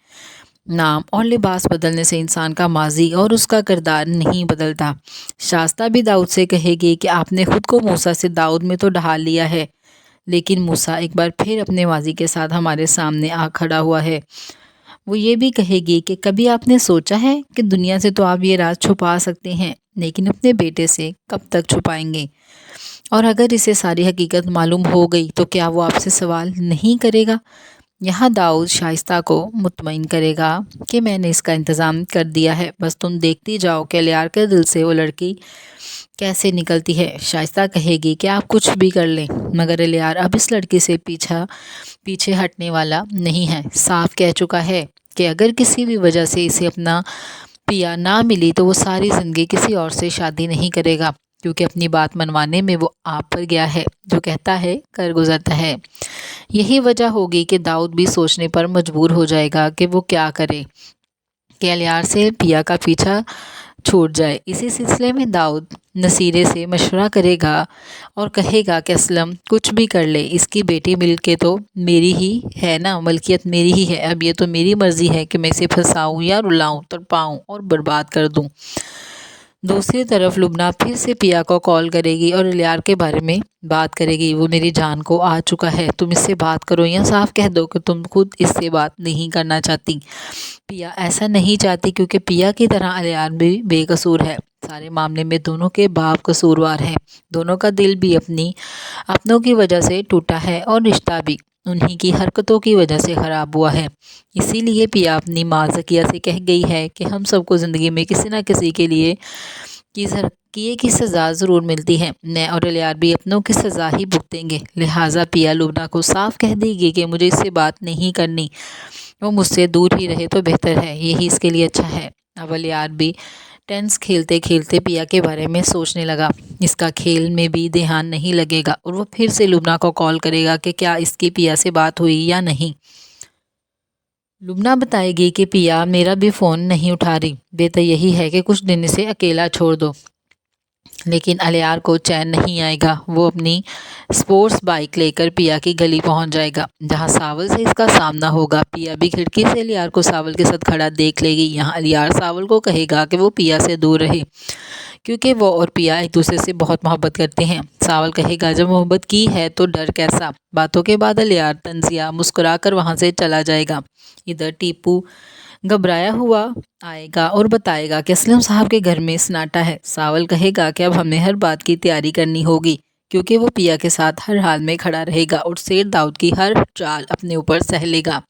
नाम और लिबास बदलने से इंसान का माजी और उसका किरदार नहीं बदलता। शाइस्ता भी दाऊद से कहेगी कि आपने खुद को मूसा से दाऊद में तो ढाल लिया है, लेकिन मूसा एक बार फिर अपने माजी के साथ हमारे सामने आ खड़ा हुआ है। वो ये भी कहेगी कि कभी आपने सोचा है कि दुनिया से तो आप ये राज छुपा सकते हैं, लेकिन अपने बेटे से कब तक छुपाएंगे? और अगर इसे सारी हकीकत मालूम हो गई तो क्या वो आपसे सवाल नहीं करेगा? यहाँ दाऊद शाइस्ता को मुतमईन करेगा कि मैंने इसका इंतज़ाम कर दिया है, बस तुम देखती जाओ कि अलियार के दिल से वो लड़की कैसे निकलती है। शाइस्ता कहेगी कि आप कुछ भी कर लें, मगर अलियार अब इस लड़की से पीछे हटने वाला नहीं है। साफ कह चुका है कि अगर किसी भी वजह से इसे अपना पिया ना मिली तो वो सारी ज़िंदगी किसी और से शादी नहीं करेगा, क्योंकि अपनी बात मनवाने में वो आप पर गया है, जो कहता है कर गुजरता है। यही वजह होगी कि दाऊद भी सोचने पर मजबूर हो जाएगा कि वो क्या करे कि अलियार से पिया का पीछा छूट जाए। इसी सिलसिले में दाऊद नसीरे से मशवरा करेगा और कहेगा कि असलम कुछ भी कर ले, इसकी बेटी मिल के तो मेरी ही है ना, मलकियत मेरी ही है। अब ये तो मेरी मर्ज़ी है कि मैं इसे फंसाऊं या रुलाऊं, तड़पाऊं और बर्बाद कर दूं। दूसरी तरफ लुबना फिर से पिया को कॉल करेगी और अलियार के बारे में बात करेगी। वो मेरी जान को आ चुका है, तुम इससे बात करो या साफ कह दो कि तुम खुद इससे बात नहीं करना चाहती। पिया ऐसा नहीं चाहती क्योंकि पिया की तरह अलियार भी बेकसूर है। सारे मामले में दोनों के बाप कसूरवार हैं। दोनों का दिल भी अपनों की वजह से टूटा है और रिश्ता भी उन्हीं की हरकतों की वजह से ख़राब हुआ है। इसीलिए पिया अपनी माँ ज़किया से कह गई है कि हम सबको ज़िंदगी में किसी न किसी के लिए किए की सज़ा ज़रूर मिलती है। मैं और अलियार भी अपनों की सज़ा ही भुगतेंगे। लिहाजा पिया लुबना को साफ कह देगी कि मुझे इससे बात नहीं करनी, वो मुझसे दूर ही रहे तो बेहतर है, यही इसके लिए अच्छा है। अब अलियार भी टेंस खेलते खेलते पिया के बारे में सोचने लगा। इसका खेल में भी ध्यान नहीं लगेगा और वो फिर से लुबना को कॉल करेगा कि क्या इसकी पिया से बात हुई या नहीं। लुबना बताएगी कि पिया मेरा भी फ़ोन नहीं उठा रही, बेहतर यही है कि कुछ दिन इसे अकेला छोड़ दो। लेकिन अलियार को चैन नहीं आएगा। वो अपनी स्पोर्ट्स बाइक लेकर पिया की गली पहुंच जाएगा, जहां सावल से इसका सामना होगा। पिया भी खिड़की से अलियार को सावल के साथ खड़ा देख लेगी। यहाँ अलियार सावल को कहेगा कि वो पिया से दूर रहे, क्योंकि वो और पिया एक दूसरे से बहुत मोहब्बत करते हैं। सावल कहेगा जब मोहब्बत की है तो डर कैसा। बातों के बाद अलियार तंजिया मुस्कुरा कर वहाँ से चला जाएगा। इधर टीपू घबराया हुआ आएगा और बताएगा कि असलम साहब के घर में सन्नाटा है। सावल कहेगा कि अब हमें हर बात की तैयारी करनी होगी, क्योंकि वो पिया के साथ हर हाल में खड़ा रहेगा और शेर दाऊद की हर चाल अपने ऊपर सह लेगा।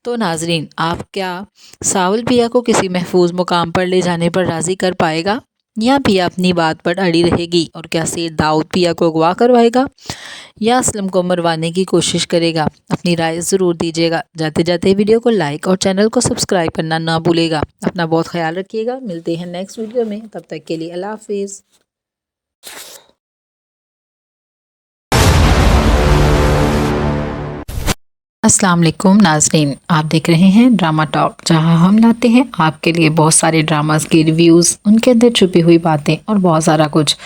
तो नाजरीन, आप क्या सावल पिया को किसी महफूज मुकाम पर ले जाने पर राज़ी कर पाएगा या पिया अपनी बात पर अड़ी रहेगी? और क्या शेर दाऊद पिया को अगवा करवाएगा या असलम को मरवाने की कोशिश करेगा? अपनी राय ज़रूर दीजिएगा। जाते जाते वीडियो को लाइक और चैनल को सब्सक्राइब करना ना भूलेगा। अपना बहुत ख्याल रखिएगा। मिलते हैं नेक्स्ट वीडियो में, तब तक के लिए अल्लाह हाफिज़। अस्सलाम वालेकुम नाजरीन, आप देख रहे हैं ड्रामा टॉक, जहां हम लाते हैं आपके लिए बहुत सारे ड्रामास के रिव्यूज़, उनके अंदर छुपी हुई बातें और बहुत सारा कुछ।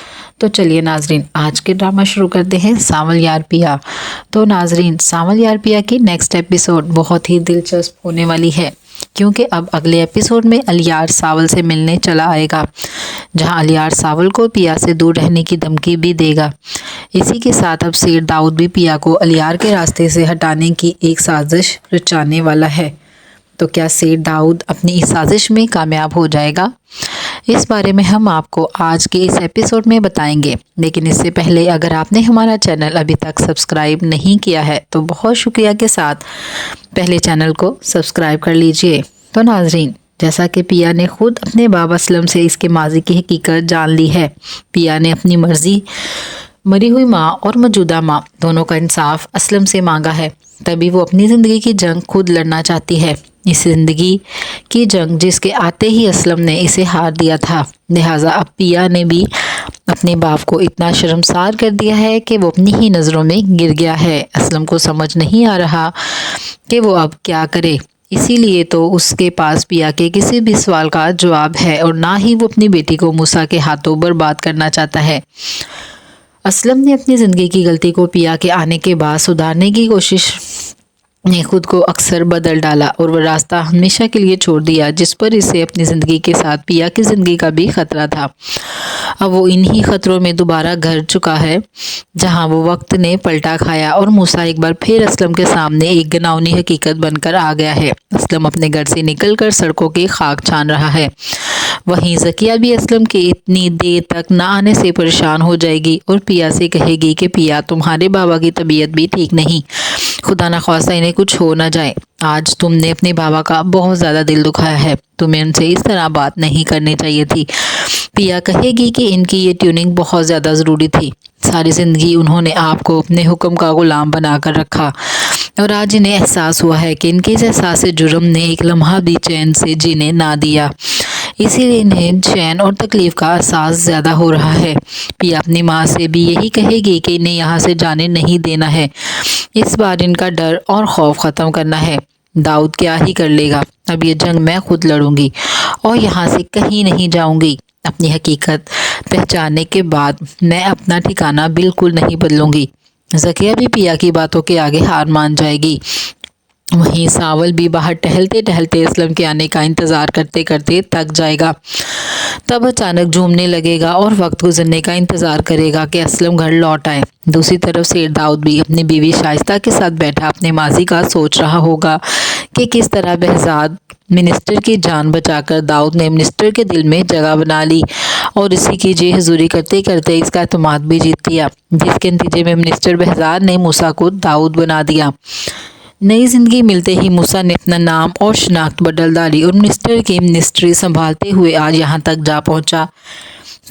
तो चलिए नाजरीन, आज के ड्रामा शुरू करते हैं सावल यार पिया। तो नाजरीन, सावल यार पिया की नेक्स्ट एपिसोड बहुत ही दिलचस्प होने वाली है, क्योंकि अब अगले एपिसोड में अलियार सावल से मिलने चला आएगा, जहां अलियार सावल को पिया से दूर रहने की धमकी भी देगा। इसी के साथ अब शेर दाऊद भी पिया को अलियार के रास्ते से हटाने की एक साजिश रचाने वाला है। तो क्या शेर दाऊद अपनी इस साजिश में कामयाब हो जाएगा? इस बारे में हम आपको आज के इस एपिसोड में बताएंगे। लेकिन इससे पहले अगर आपने हमारा चैनल अभी तक सब्सक्राइब नहीं किया है तो बहुत शुक्रिया के साथ पहले चैनल को सब्सक्राइब कर लीजिए। तो नाजरीन, जैसा कि पिया ने खुद अपने बाबा असलम से इसके माजी की हकीकत जान ली है, पिया ने अपनी मर्जी मरी हुई माँ और मौजूदा माँ दोनों का इंसाफ असलम से मांगा है। तभी वो अपनी ज़िंदगी की जंग खुद लड़ना चाहती है। इस ज़िंदगी की जंग जिसके आते ही असलम ने इसे हार दिया था। लिहाजा अब पिया ने भी अपने बाप को इतना शर्मसार कर दिया है कि वो अपनी ही नज़रों में गिर गया है। असलम को समझ नहीं आ रहा कि वो अब क्या करे, इसीलिए तो उसके पास पिया के किसी भी सवाल का जवाब है और ना ही वो अपनी बेटी को मूसा के हाथों बर्बाद करना चाहता है। असलम ने अपनी ज़िंदगी की गलती को पिया के आने के बाद सुधारने की कोशिश ने खुद को अक्सर बदल डाला और वह रास्ता हमेशा के लिए छोड़ दिया जिस पर इसे अपनी ज़िंदगी के साथ पिया की ज़िंदगी का भी ख़तरा था। अब वो इन्हीं ख़तरों में दोबारा घर चुका है जहां वो वक्त ने पलटा खाया और मूसा एक बार फिर असलम के सामने एक घिनौनी हकीकत बनकर आ गया है। असलम अपने घर से निकलकर सड़कों की खाक छान रहा है। वहीं ज़किया भी असलम के इतनी देर तक न आने से परेशान हो जाएगी और पिया से कहेगी कि पिया तुम्हारे बाबा की तबीयत भी ठीक नहीं, खुदा न ख्वास्ता इन्हें कुछ हो ना जाए। आज तुमने अपने बाबा का बहुत ज़्यादा दिल दुखाया है, तुम्हें उनसे इस तरह बात नहीं करनी चाहिए थी। पिया कहेगी कि इनकी ये ट्यूनिंग बहुत ज़्यादा ज़रूरी थी। सारी ज़िंदगी उन्होंने आपको अपने हुक्म का गुलाम बना कर रखा और आज इन्हें एहसास हुआ है कि इनके इस एहसास जुर्म ने एक लम्हा भी चैन से जीने ना दिया, इसीलिए इन्हें चैन और तकलीफ़ का एहसास ज़्यादा हो रहा है। पिया अपनी माँ से भी यही कहेगी कि इन्हें यहाँ से जाने नहीं देना है, इस बार इनका डर और खौफ ख़त्म करना है। दाऊद क्या ही कर लेगा, अब ये जंग मैं खुद लड़ूंगी और यहाँ से कहीं नहीं जाऊंगी। अपनी हकीकत पहचानने के बाद मैं अपना ठिकाना बिल्कुल नहीं बदलूंगी। ज़किया भी पिया की बातों के आगे हार मान जाएगी। वहीं सावल भी बाहर टहलते टहलते असलम के आने का इंतज़ार करते करते थक जाएगा। तब अचानक झूमने लगेगा और वक्त गुजरने का इंतज़ार करेगा कि असलम घर लौट आए। दूसरी तरफ शेर दाऊद भी अपनी बीवी शाइस्ता के साथ बैठा अपने माजी का सोच रहा होगा कि किस तरह behzad मिनिस्टर की जान बचाकर दाऊद ने मिनिस्टर के दिल में जगह बना ली और इसी की जी हजूरी करते करते इसका एतमाद भी जीत लिया, जिसके नतीजे में मिनिस्टर behzad ने मूसा को दाऊद बना दिया। नई ज़िंदगी मिलते ही मूसा ने अपना नाम और शनाख्त बदल डाली और मिनिस्टर की मिनिस्ट्री संभालते हुए आज यहाँ तक जा पहुँचा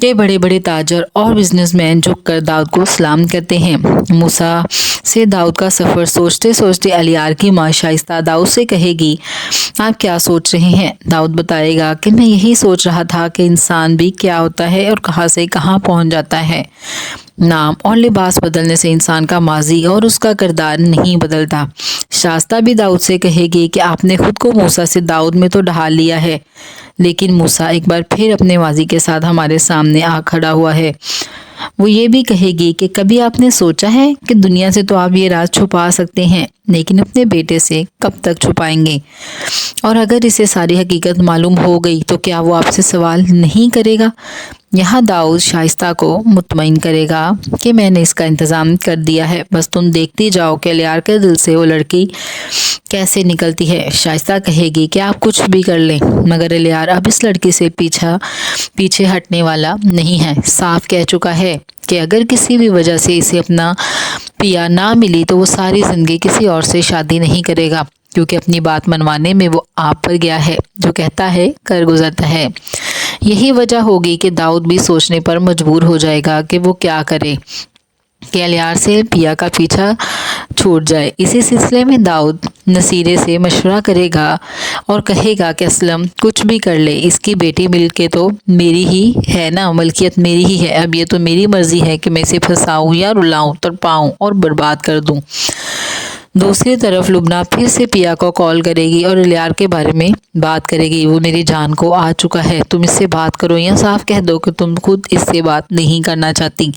कि बड़े बड़े ताजर और बिजनेसमैन झुककर दाऊद को सलाम करते हैं। मूसा से दाऊद का सफ़र सोचते सोचते अलियार की माँ शाइस्ता दाऊद से कहेगी, आप क्या सोच रहे हैं? दाऊद बताएगा कि मैं यही सोच रहा था कि इंसान भी क्या होता है और कहाँ से कहाँ पहुँच जाता है। नाम और लिबास बदलने से इंसान का माजी और उसका किरदार नहीं बदलता। शाइस्ता भी दाऊद से कहेगी कि आपने खुद को मूसा से दाऊद में तो ढाल लिया है, लेकिन मूसा एक बार फिर अपने माजी के साथ हमारे सामने आ खड़ा हुआ है। वो ये भी कहेगी कि कभी आपने सोचा है कि दुनिया से तो आप ये राज छुपा सकते हैं, लेकिन अपने बेटे से कब तक छुपाएंगे? और अगर इसे सारी हकीकत मालूम हो गई तो क्या वो आपसे सवाल नहीं करेगा? यहाँ दाऊद शाइस्ता को मुतमईन करेगा कि मैंने इसका इंतज़ाम कर दिया है, बस तुम देखती जाओ कि लियार के दिल से वो लड़की कैसे निकलती है। शाइस्ता कहेगी कि आप कुछ भी कर लें, मगर लियार अब इस लड़की से पीछे हटने वाला नहीं है। साफ कह चुका है कि अगर किसी भी वजह से इसे अपना पिया ना मिली तो वो सारी ज़िंदगी किसी और से शादी नहीं करेगा, क्योंकि अपनी बात मनवाने में वो आप पर गया है, जो कहता है कर गुजरता है। यही वजह होगी कि दाऊद भी सोचने पर मजबूर हो जाएगा कि वो क्या करे कि अलियार से पिया का पीछा छूट जाए। इसी सिलसिले में दाऊद नसीरे से मशवरा करेगा और कहेगा कि असलम कुछ भी कर ले, इसकी बेटी मिल के तो मेरी ही है ना, मलकियत मेरी ही है। अब ये तो मेरी मर्ज़ी है कि मैं इसे फंसाऊँ या रुलाऊँ, तड़पाऊँ और बर्बाद कर दूँ। दूसरी तरफ लुबना फिर से पिया को कॉल करेगी और लियार के बारे में बात करेगी। वो मेरी जान को आ चुका है, तुम इससे बात करो या साफ कह दो कि तुम खुद इससे बात नहीं करना चाहती।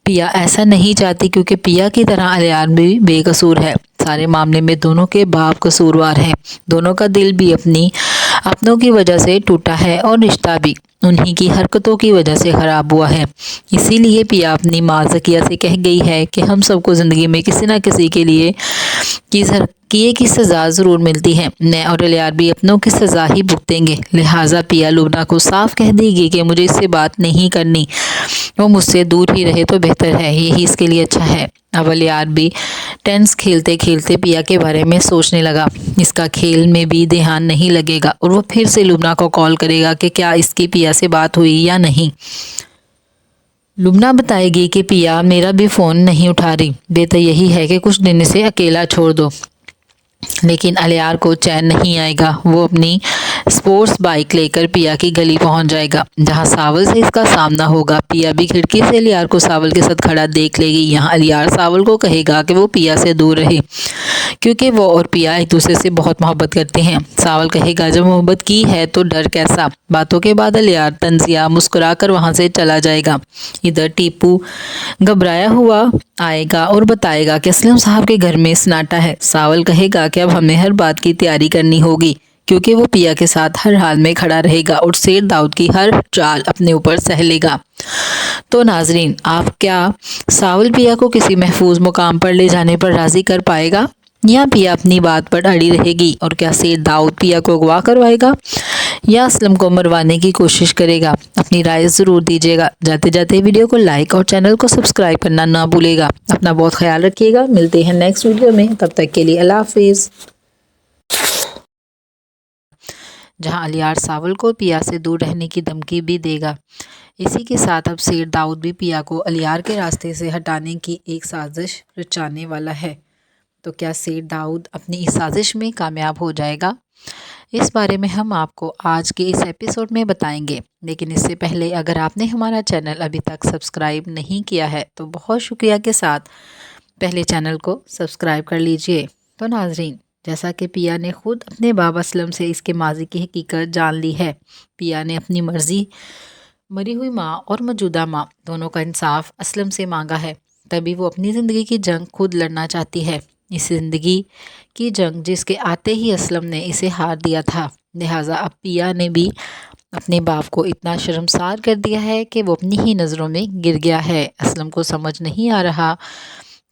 पिया ऐसा नहीं चाहती क्योंकि पिया की तरह लियार भी बेकसूर है। सारे मामले में दोनों के बाप कसूरवार हैं। दोनों का दिल भी अपनों की वजह से टूटा है और रिश्ता भी उन्हीं की हरकतों की वजह से ख़राब हुआ है। इसीलिए पिया अपनी माँ ज़किया से कह गई है कि हम सबको ज़िंदगी में किसी न किसी के लिए किए की सज़ा ज़रूर मिलती है। मैं और लियार भी अपनों की सज़ा ही भुगतेंगे। लिहाजा पिया लुबना को साफ कह देगी कि मुझे इससे बात नहीं करनी, वो मुझसे दूर ही रहे तो बेहतर है, यही इसके लिए अच्छा है। अब लियार भी टेंस खेलते खेलते पिया के बारे में सोचने लगा। इसका खेल में भी ध्यान नहीं लगेगा और वो फिर से लुबना को कॉल करेगा कि क्या इसकी पिया से बात हुई या नहीं। लुबना बताएगी कि पिया मेरा भी फ़ोन नहीं उठा रही, बेहतर यही है कि कुछ दिन इसे अकेला छोड़ दो। लेकिन अलियार को चैन नहीं आएगा। वो अपनी स्पोर्ट्स बाइक लेकर पिया की गली पहुंच जाएगा जहां सावल से इसका सामना होगा। पिया भी खिड़की से अलियार को सावल के साथ खड़ा देख लेगी। यहाँ अलियार सावल को कहेगा कि वो पिया से दूर रहे क्योंकि वो और पिया एक दूसरे से बहुत मोहब्बत करते हैं। सावल कहेगा जब मोहब्बत की है तो डर कैसा। बातों के बाद अलियार तंजिया मुस्कुरा कर वहाँ से चला जाएगा। इधर टीपू घबराया हुआ आएगा और बताएगा कि असलम साहब के घर में सन्नाटा है। सावल कहेगा कि अब हमें हर बात की तैयारी करनी होगी क्योंकि वो पिया के साथ हर हाल में खड़ा रहेगा और शेर दाऊद की हर चाल अपने ऊपर सह लेगा। तो नाजरीन, आप क्या सावल पिया को किसी महफूज मुकाम पर ले जाने पर राजी कर पाएगा या पिया अपनी बात पर अड़ी रहेगी? और क्या शेर दाऊद पिया को अगवा करवाएगा या असलम को मरवाने की कोशिश करेगा? अपनी राय ज़रूर दीजिएगा। जाते जाते वीडियो को लाइक और चैनल को सब्सक्राइब करना ना भूलेगा। अपना बहुत ख्याल रखिएगा। मिलते हैं नेक्स्ट वीडियो में, तब तक के लिए अल्लाह हाफिज़। जहां अलियार सावल को पिया से दूर रहने की धमकी भी देगा। इसी के साथ अब शेर दाऊद भी पिया को अलियार के रास्ते से हटाने की एक साजिश रचाने वाला है। तो क्या शेर दाऊद अपनी इस साजिश में कामयाब हो जाएगा? इस बारे में हम आपको आज के इस एपिसोड में बताएंगे। लेकिन इससे पहले अगर आपने हमारा चैनल अभी तक सब्सक्राइब नहीं किया है तो बहुत शुक्रिया के साथ पहले चैनल को सब्सक्राइब कर लीजिए। तो नाजरीन, जैसा कि पिया ने खुद अपने बाबा असलम से इसके माजी की हकीकत जान ली है। पिया ने अपनी मर्ज़ी मरी हुई माँ और मौजूदा माँ दोनों का इंसाफ असलम से मांगा है। तभी वो अपनी ज़िंदगी की जंग खुद लड़ना चाहती है। इस ज़िंदगी की जंग जिसके आते ही असलम ने इसे हार दिया था। लिहाजा अब पिया ने भी अपने बाप को इतना शर्मसार कर दिया है कि वो अपनी ही नज़रों में गिर गया है। असलम को समझ नहीं आ रहा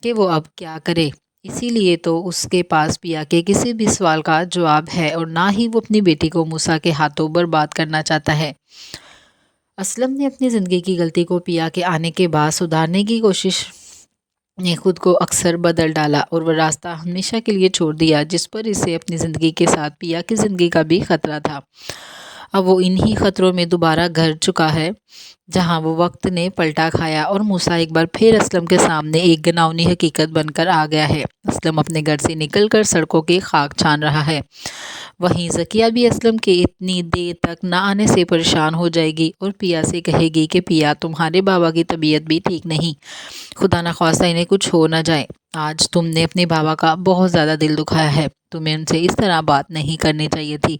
कि वो अब क्या करे। इसीलिए तो उसके पास पिया के किसी भी सवाल का जवाब है और ना ही वो अपनी बेटी को मूसा के हाथों बर्बाद करना चाहता है। असलम ने अपनी ज़िंदगी की गलती को पिया के आने के बाद सुधारने की कोशिश ने खुद को अक्सर बदल डाला और वह रास्ता हमेशा के लिए छोड़ दिया जिस पर इसे अपनी ज़िंदगी के साथ पिया की ज़िंदगी का भी ख़तरा था। अब वो इन्हीं ख़तरों में दोबारा घर चुका है जहां वो वक्त ने पलटा खाया और मूसा एक बार फिर असलम के सामने एक घिनौनी हकीकत बनकर आ गया है। असलम अपने घर से निकलकर सड़कों की खाक छान रहा है। वहीं ज़किया भी असलम के इतनी देर तक ना आने से परेशान हो जाएगी और पिया से कहेगी कि पिया, तुम्हारे बाबा की तबीयत भी ठीक नहीं, खुदा न ख्वास्ता इन्हें कुछ हो ना जाए। आज तुमने अपने बाबा का बहुत ज़्यादा दिल दुखाया है, तुम्हें उनसे इस तरह बात नहीं करनी चाहिए थी।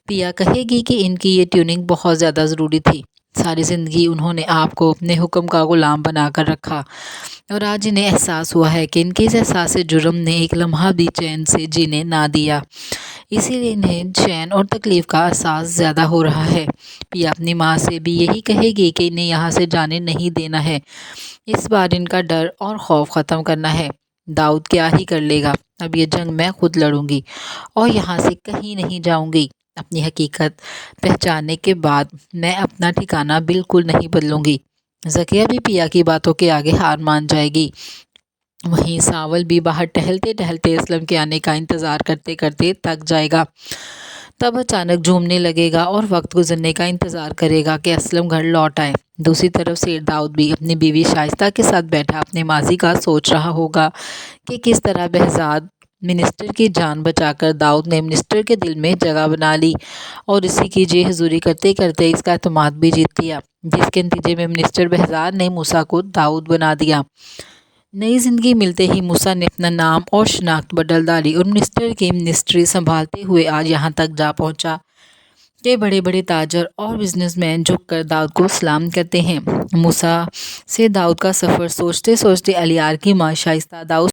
पिया कहेगी कि इनकी ये ट्यूनिंग बहुत ज़्यादा ज़रूरी थी। सारी ज़िंदगी उन्होंने आपको अपने हुक्म का गुलाम बनाकर रखा और आज इन्हें एहसास हुआ है कि इनके इस एहसास जुर्म ने एक लम्हा भी चैन से जीने ना दिया। इसीलिए इन्हें चैन और तकलीफ़ का एहसास ज़्यादा हो रहा है। पिया अपनी माँ से भी यही कहेगी कि इन्हें यहाँ से जाने नहीं देना है। इस बार इनका डर और खौफ ख़त्म करना है। दाऊद क्या ही कर लेगा, अब ये जंग मैं खुद लड़ूंगी और यहाँ से कहीं नहीं जाऊंगी। अपनी हकीकत पहचानने के बाद मैं अपना ठिकाना बिल्कुल नहीं बदलूंगी। ज़किया भी पिया की बातों के आगे हार मान जाएगी। वहीं सावल भी बाहर टहलते टहलते असलम के आने का इंतज़ार करते करते थक जाएगा। तब अचानक झूमने लगेगा और वक्त गुजरने का इंतज़ार करेगा कि असलम घर लौट आए। दूसरी तरफ शेर दाऊद भी अपनी बीवी शाइस्ता के साथ बैठा अपने माजी का सोच रहा होगा कि किस तरह बहजाद मिनिस्टर की जान बचाकर दाऊद ने मिनिस्टर के दिल में जगह बना ली और इसी की जी हजूरी करते करते इसका एतमाद भी जीत लिया, जिसके नतीजे में मिनिस्टर बहजाद ने मूसा को दाऊद बना दिया। नई ज़िंदगी मिलते ही मूसा ने अपना नाम और शनाख्त बदल डाली और मिनिस्टर की मिनिस्ट्री संभालते हुए आज यहाँ तक जा पहुँचा कि बड़े बड़े ताजर और बिजनेसमैन झुककर दाऊद को सलाम करते हैं। मूसा से दाऊद का सफ़र सोचते सोचते अलियार की माँ शाइस्ता दाऊद